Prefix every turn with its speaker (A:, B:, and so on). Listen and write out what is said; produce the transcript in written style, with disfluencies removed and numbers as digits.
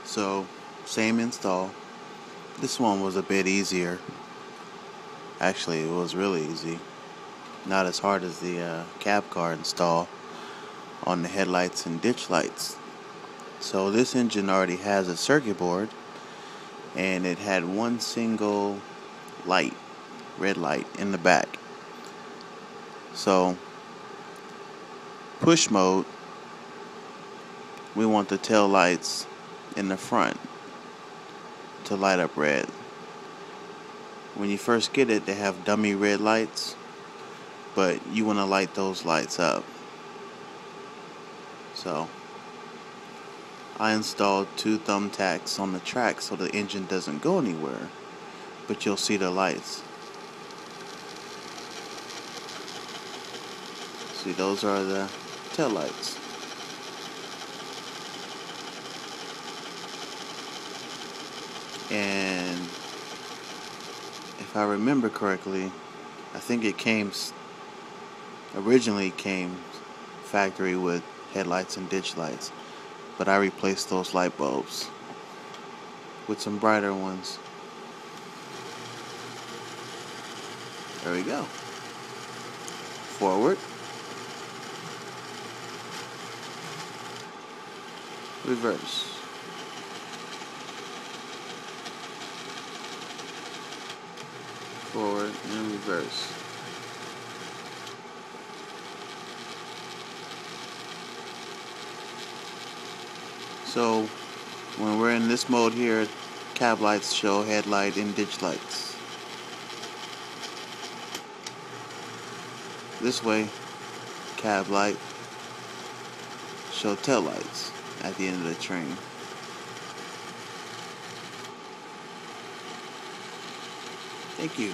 A: So, same install. This one was a bit easier. Actually, it was really easy. Not as hard as the cab car install on the headlights and ditch lights. So this engine already has a circuit board, and it had one single light, red light, in the back. So, push mode, we want the tail lights in the front to light up red. When you first get it, they have dummy red lights, but you want to light those lights up. So, I installed 2 thumbtacks on the track so the engine doesn't go anywhere, but you'll see the lights. See, those are the tail lights. And if I remember correctly, I think it originally came factory with headlights and ditch lights, but I replaced those light bulbs with some brighter ones. There we go. Forward. Reverse. Forward and reverse. So when we're in this mode here, cab lights show headlight and ditch lights. This way, cab light show tail lights at the end of the train. Thank you.